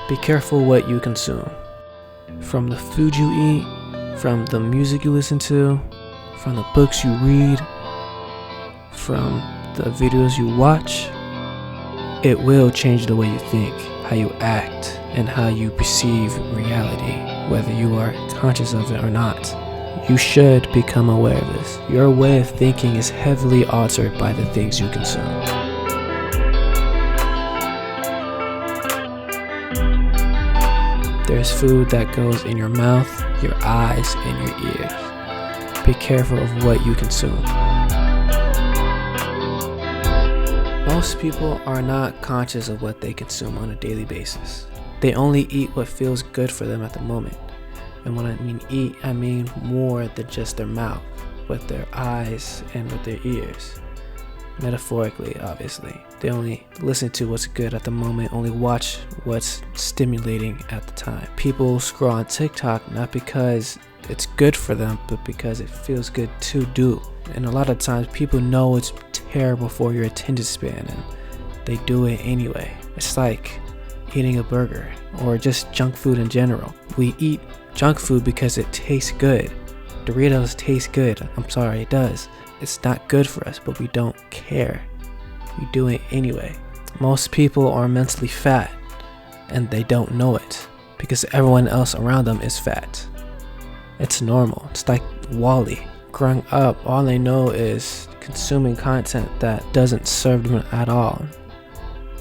Be careful what you consume. From the food you eat, from the music you listen to, from the books you read, from the videos you watch, it will change the way you think, how you act, and how you perceive reality, whether you are conscious of it or not. You should become aware of this. Your way of thinking is heavily altered by the things you consume. There's food that goes in your mouth, your eyes, and your ears. Be careful of what you consume. Most people are not conscious of what they consume on a daily basis. They only eat what feels good for them at the moment. And when I mean eat, I mean more than just their mouth, with their eyes and with their ears. Metaphorically, obviously. They only listen to what's good at the moment, only watch what's stimulating at the time. People scroll on TikTok not because it's good for them, but because it feels good to do. And a lot of times people know it's terrible for your attention span and they do it anyway. It's like eating a burger or just junk food in general. We eat junk food because it tastes good. Doritos taste good. I'm sorry, it does. It's not good for us, but we don't care. We do it anyway. Most people are mentally fat and they don't know it because everyone else around them is fat. It's normal. It's like Wall-E. Growing up, all they know is consuming content that doesn't serve them at all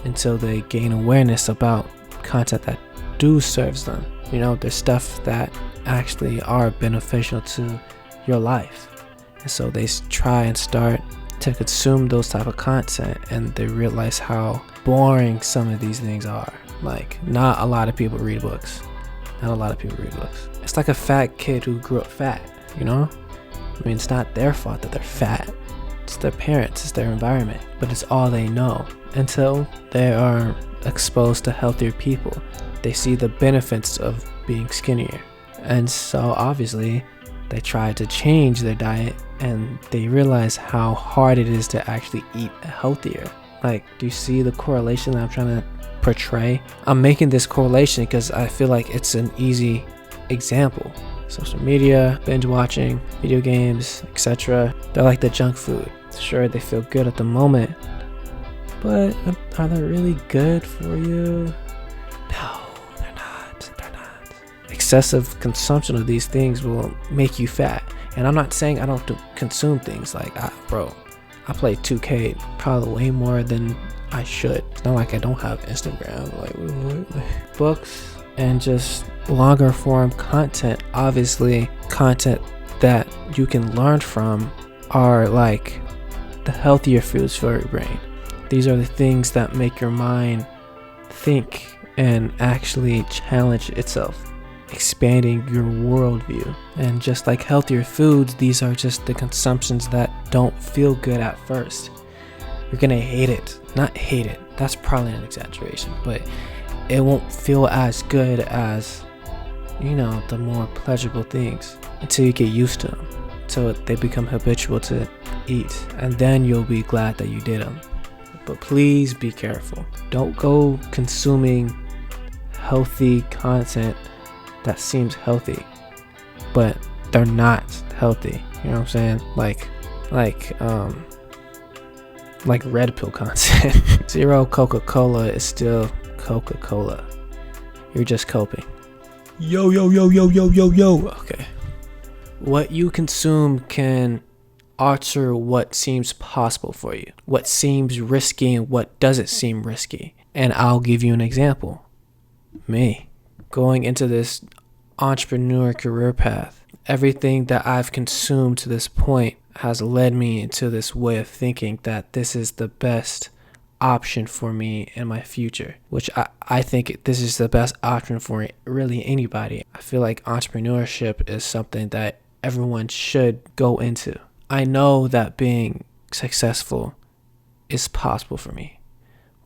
until they gain awareness about content that do serves them. You know, there's stuff that actually are beneficial to your life. And so they try and start to consume those type of content and they realize how boring some of these things are. Like, not a lot of people read books. Not a lot of people read books. It's like a fat kid who grew up fat, you know? I mean, it's not their fault that they're fat. It's their parents, it's their environment. But it's all they know until they are exposed to healthier people. They see the benefits of being skinnier. And so obviously they try to change their diet and they realize how hard it is to actually eat healthier. Like, do you see the correlation that I'm trying to portray? I'm making this correlation because I feel like it's an easy example. Social media, binge watching, video games, etc. They're like the junk food. Sure, they feel good at the moment, but are they really good for you? No, they're not. Excessive consumption of these things will make you fat. And I'm not saying I don't consume things. Like, I play 2K probably way more than I should. It's not like I don't have Instagram. Like, books and just longer form content, obviously content that you can learn from, are like the healthier foods for your brain. These are the things that make your mind think and actually challenge itself, expanding your worldview. And just like healthier foods, these are just the consumptions that don't feel good at first. You're gonna hate it. Not hate it, that's probably an exaggeration, but it won't feel as good as, you know, the more pleasurable things until you get used to them. So they become habitual to eat, and then you'll be glad that you did them. But please be careful. Don't go consuming healthy content that seems healthy, but they're not healthy. You know what I'm saying? Like red pill content. Zero Coca-Cola is still Coca-Cola. You're just coping. Yo. Okay. What you consume can alter what seems possible for you, what seems risky and what doesn't seem risky. And I'll give you an example. Me, going into this entrepreneur career path, everything that I've consumed to this point has led me into this way of thinking that this is the best option for me in my future, which I think this is the best option for really anybody. I feel like entrepreneurship is something that everyone should go into. I know that being successful is possible for me.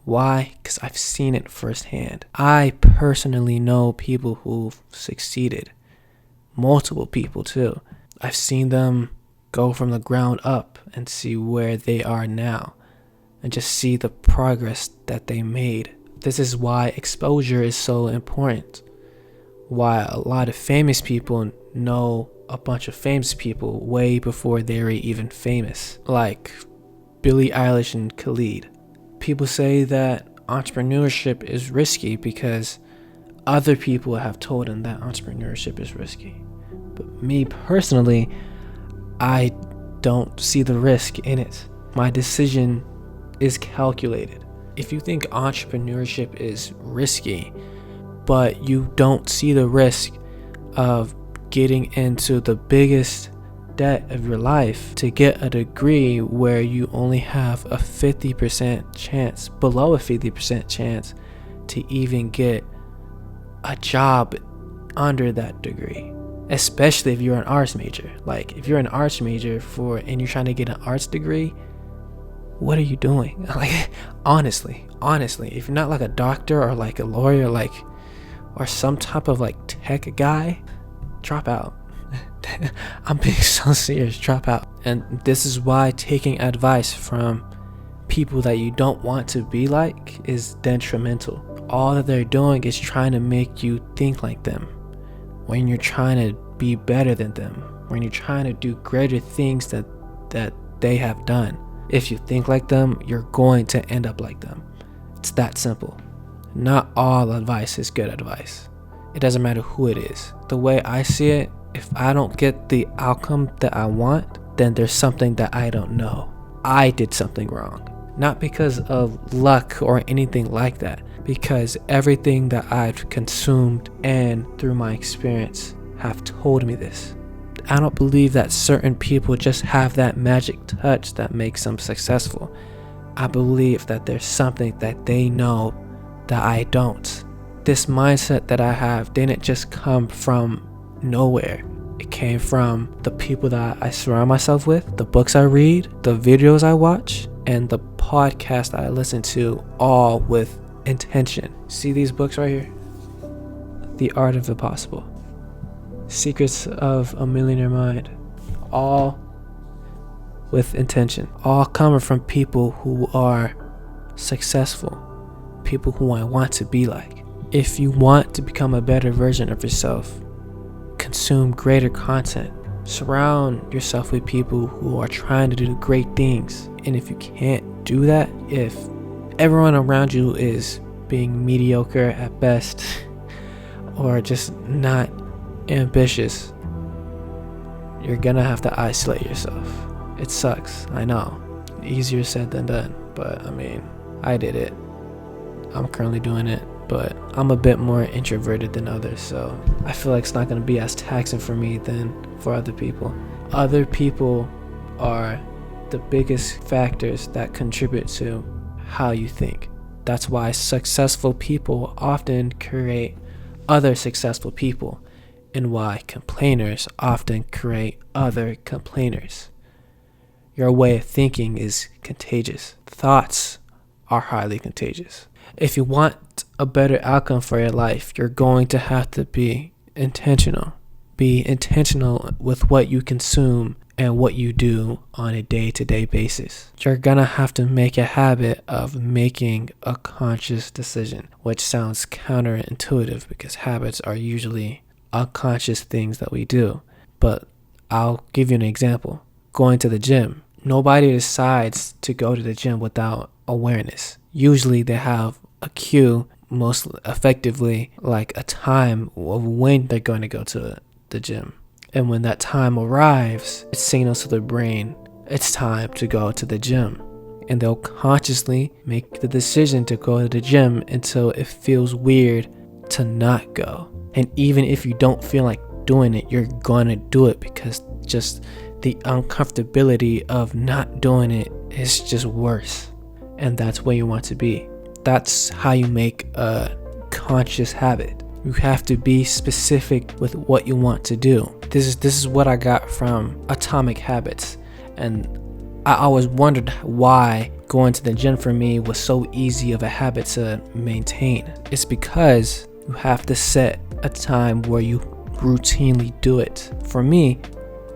Why? Because I've seen it firsthand. I personally know people who've succeeded. Multiple people too. I've seen them go from the ground up and see where they are now, and just see the progress that they made This is why exposure is so important. Why a lot of famous people know a bunch of famous people way before they were even famous, like Billie Eilish and Khalid. People say that entrepreneurship is risky because other people have told them that entrepreneurship is risky. But me personally, I don't see the risk in it. My decision is calculated. If you think entrepreneurship is risky, but you don't see the risk of getting into the biggest debt of your life to get a degree where you only have a 50% chance, below a 50% chance, to even get a job under that degree, especially if you're an arts major. Like, if you're an arts major and you're trying to get an arts degree, what are you doing? Like, honestly, if you're not like a doctor or like a lawyer, or some type of like tech guy, drop out. I'm being so serious, drop out. And this is why taking advice from people that you don't want to be like is detrimental. All that they're doing is trying to make you think like them, when you're trying to be better than them, when you're trying to do greater things that they have done. If you think like them, you're going to end up like them. It's that simple. Not all advice is good advice. It doesn't matter who it is. The way I see it, if I don't get the outcome that I want, then there's something that I don't know. I did something wrong. Not because of luck or anything like that, because everything that I've consumed and through my experience have told me this. I don't believe that certain people just have that magic touch that makes them successful. I believe that there's something that they know that I don't. This mindset that I have didn't just come from nowhere. It came from the people that I surround myself with, the books I read, the videos I watch, and the podcast I listen to, all with intention. See these books right here? The Art of the Possible, Secrets of a Millionaire Mind, all with intention, all coming from people who are successful, people who I want to be like. If you want to become a better version of yourself, consume greater content, surround yourself with people who are trying to do great things. And if you can't do that, if everyone around you is being mediocre at best or just not ambitious, you're gonna have to isolate yourself. It sucks, I know. Easier said than done, but I mean, I did it. I'm currently doing it, but I'm a bit more introverted than others, so I feel like it's not going to be as taxing for me than for other people. Other people are the biggest factors that contribute to how you think. That's why successful people often create other successful people, and why complainers often create other complainers. Your way of thinking is contagious. Thoughts are highly contagious. If you want a better outcome for your life, you're going to have to be intentional. Be intentional with what you consume and what you do on a day-to-day basis. You're gonna have to make a habit of making a conscious decision, which sounds counterintuitive because habits are usually unconscious things that we do. But I'll give you an example. Going to the gym. Nobody decides to go to the gym without awareness. Usually they have a cue, most effectively like a time of when they're going to go to the gym. And when that time arrives, it signals to the brain, it's time to go to the gym. And they'll consciously make the decision to go to the gym until it feels weird to not go. And even if you don't feel like doing it, you're going to do it because just the uncomfortability of not doing it is just worse. And that's where you want to be. That's how you make a conscious habit. You have to be specific with what you want to do. This is what I got from Atomic Habits. And I always wondered why going to the gym for me was so easy of a habit to maintain. It's because you have to set a time where you routinely do it. For me,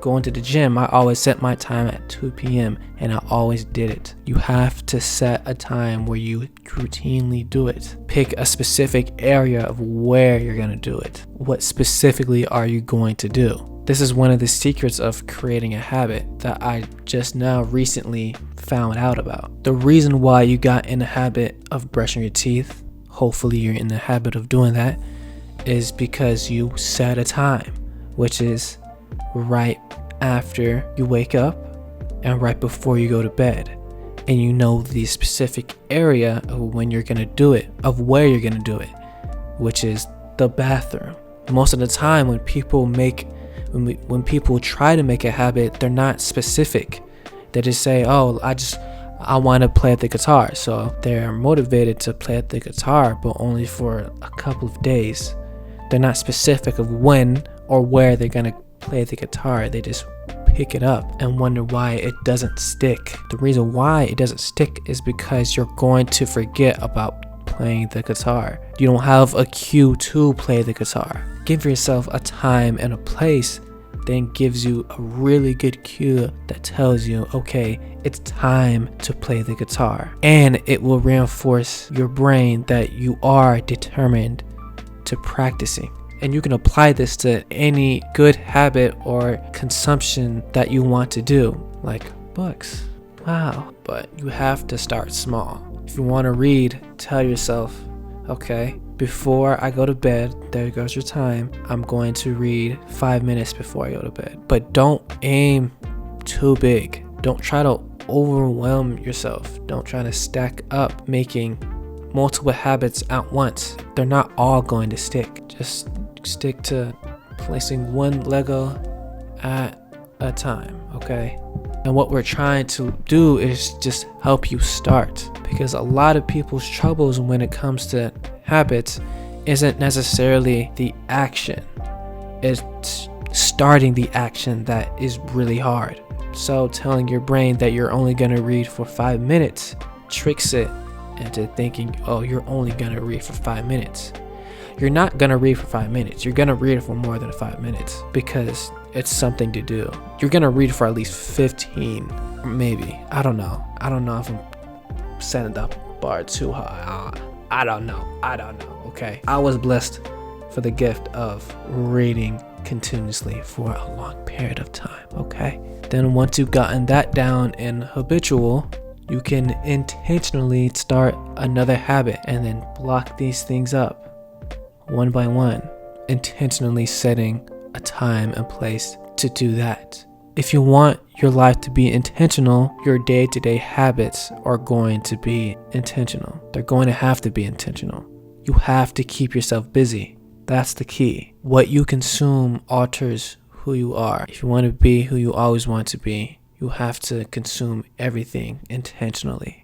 going to the gym, I always set my time at 2 p.m. and I always did it. You have to set a time where you routinely do it. Pick a specific area of where you're going to do it. What specifically are you going to do? This is one of the secrets of creating a habit that I just now recently found out about. The reason why you got in the habit of brushing your teeth, hopefully you're in the habit of doing that, is because you set a time, which is right after you wake up and right before you go to bed. And you know the specific area of when you're gonna do it, of where you're gonna do it, which is the bathroom. Most of the time when people try to make a habit, they're not specific. They just say, oh, I want to play the guitar. So they're motivated to play the guitar, but only for a couple of days. They're not specific of when or where they're going to play the guitar. They just pick it up and wonder why it doesn't stick. The reason why it doesn't stick is because you're going to forget about playing the guitar. You don't have a cue to play the guitar. Give yourself a time and a place, then gives you a really good cue that tells you, okay, it's time to play the guitar. And it will reinforce your brain that you are determined to practicing. And you can apply this to any good habit or consumption that you want to do, like books. Wow. But you have to start small. If you want to read, tell yourself, okay, before I go to bed, there goes your time, I'm going to read 5 minutes before I go to bed. But don't aim too big. Don't try to overwhelm yourself. Don't try to stack up making multiple habits at once. They're not all going to stick. Just stick to placing one Lego at a time, okay? And what we're trying to do is just help you start, because a lot of people's troubles when it comes to habits isn't necessarily the action. It's starting the action that is really hard. So telling your brain that you're only going to read for 5 minutes tricks it into thinking, oh, you're only going to read for 5 minutes. You're not going to read for 5 minutes. You're going to read for more than 5 minutes because it's something to do. You're going to read for at least 15, maybe. I don't know if I'm setting the bar too high. I don't know. Okay. I was blessed for the gift of reading continuously for a long period of time. Okay. Then once you've gotten that down and habitual, you can intentionally start another habit and then block these things up one by one, intentionally setting a time and place to do that. If you want your life to be intentional, your day-to-day habits are going to be intentional. They're going to have to be intentional. You have to keep yourself busy. That's the key. What you consume alters who you are. If you want to be who you always want to be, you have to consume everything intentionally.